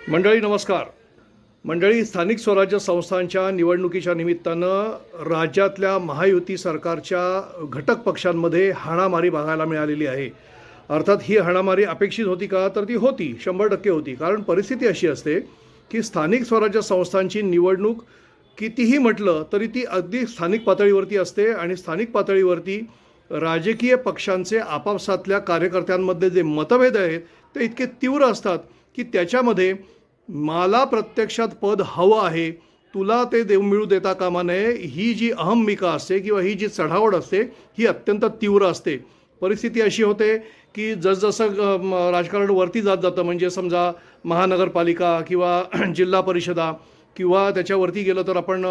मंडळी नमस्कार. मंडळी, स्थानिक स्वराज्य संस्थांच्या निवडणुकीच्या निमित्तानं राज्यातल्या महायुती सरकारच्या घटक पक्षांमध्ये हाणामारी बघायला मिळालेली आहे. अर्थात ही हाणामारी अपेक्षित होती का, तर ती होती, 100% होती. कारण परिस्थिती अशी असते की स्थानिक स्वराज्य संस्थांची निवडणूक कितीही म्हटलं तरी ती अगदी स्थानिक पातळीवरती असते आणि स्थानिक पातळीवरती राजकीय पक्षांचे आपापसातल्या कार्यकर्त्यांमध्ये जे मतभेद आहेत ते इतके तीव्र असतात की त्याच्यामध्ये मला प्रत्यक्षात पद हवं आहे, तुला ते मिळू देता कामा नये, ही जी अहम्मिका असते किंवा ही जी चढाओढ असते ही अत्यंत तीव्र असते. परिस्थिती अशी होते की जसजसं राजकारण वरती जात जातं, म्हणजे समजा महानगरपालिका किंवा जिल्हा परिषदा किंवा त्याच्यावरती गेलं तर आपण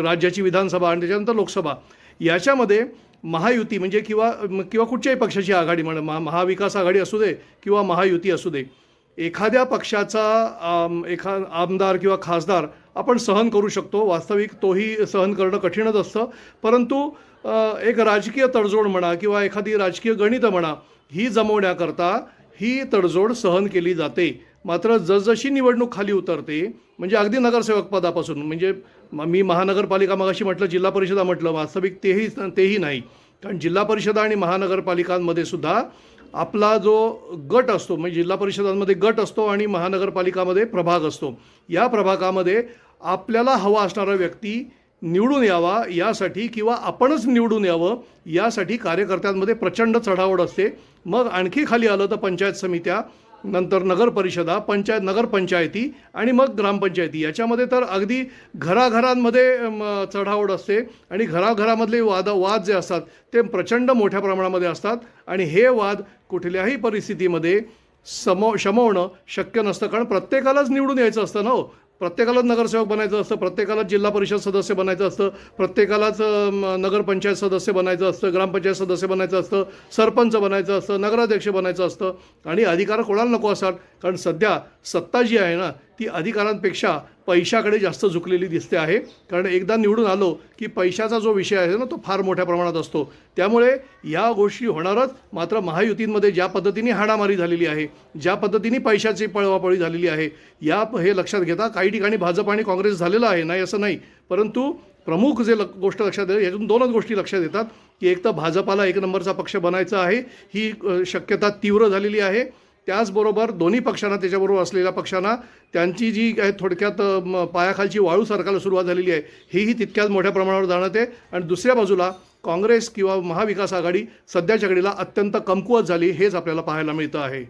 राज्याची विधानसभा आणि त्याच्यानंतर लोकसभा, याच्यामध्ये महायुती म्हणजे किंवा किंवा कुठच्याही पक्षाची आघाडी महाविकास आघाडी असू दे किंवा महायुती असू दे, एखाद्या पक्षाचा आमदार किंवा खासदार आपण सहन करू शकतो. वास्तविक तोही सहन करणं कठीणच असतं, परंतु एक राजकीय तडजोड म्हणा किंवा एखादी राजकीय गणितं म्हणा, ही जमवण्याकरता ही तडजोड सहन केली जाते. मात्र जसजशी निवडणूक खाली उतरते, म्हणजे अगदी नगरसेवक पदापासून, म्हणजे मी महानगरपालिका मगाशी म्हटलं, जिल्हा परिषदा म्हटलं, वास्तविक तेही नाही. कारण जिल्हा परिषदा आणि महानगरपालिकांमध्ये सुद्धा आपला जो गट असतो, म्हणजे जिल्हा परिषदांमध्ये गट असतो आणि महानगरपालिकामध्ये प्रभाग असतो. या प्रभागामध्ये आपल्याला हवा असणारा व्यक्ती निवडून यावा यासाठी किंवा आपणच निवडून यावं यासाठी कार्यकर्त्यांमध्ये प्रचंड चढाओढ असते. मग आणखी खाली आलं तर पंचायत समित्या, नंतर नगरपरिषदा, नगरपंचायती आणि मग ग्रामपंचायती, याच्यामध्ये तर अगदी घराघरांमध्ये चढाओढ असते आणि घराघरामधले वाद जे असतात ते प्रचंड मोठ्या प्रमाणामध्ये असतात. आणि हे वाद कुठल्याही परिस्थितीमध्ये शमवणं शक्य नसतं, कारण प्रत्येकालाच निवडून यायचं असतं ना. प्रत्येकालाच नगरसेवक बनायचं असतं, प्रत्येकालाच जिल्हा परिषद सदस्य बनायचं असतं, प्रत्येकालाच नगरपंचायत सदस्य बनायचं असतं, ग्रामपंचायत सदस्य बनायचं असतं, सरपंच बनायचं असतं, नगराध्यक्ष बनायचं असतं. आणि अधिकार कोणाला नको असतात, कारण सध्या सत्ता जी आहे ना ती अधिकारांपेक्षा पैशाकडे जास्त झुकलेली दिसते आहे. कारण एकदा निवडून आलो की पैशाचा जो विषय आहे ना तो फार मोठ्या प्रमाणात असतो. त्यामुळे या गोष्टी होणारच. मात्र महायुतींमध्ये ज्या पद्धतीने हाणामारी झालेली आहे, ज्या पद्धतीने पैशाची पळवापळी झालेली आहे, हे लक्षात घेता काही ठिकाणी भाजप आणि काँग्रेस झालेलं आहे, नाही असं नाही, परंतु प्रमुख जे गोष्ट लक्षात येते, यातून दोनच गोष्टी लक्षात येतात की एक तर भाजपाला एक नंबरचा पक्ष बनायचा आहे, ही शक्यता तीव्र झालेली आहे. त्याचबरोबर दोन्ही पक्षांना, त्याच्याबरोबर असलेल्या पक्षांना त्यांची जी काय थोडक्यात पायाखालची वाळू सरकारला सुरुवात झालेली आहे, हेही तितक्याच मोठ्या प्रमाणावर जाणवते. आणि दुसऱ्या बाजूला काँग्रेस किंवा महाविकास आघाडी सध्याच्या घडीला अत्यंत कमकुवत झाली, हेच आपल्याला पाहायला मिळतं आहे.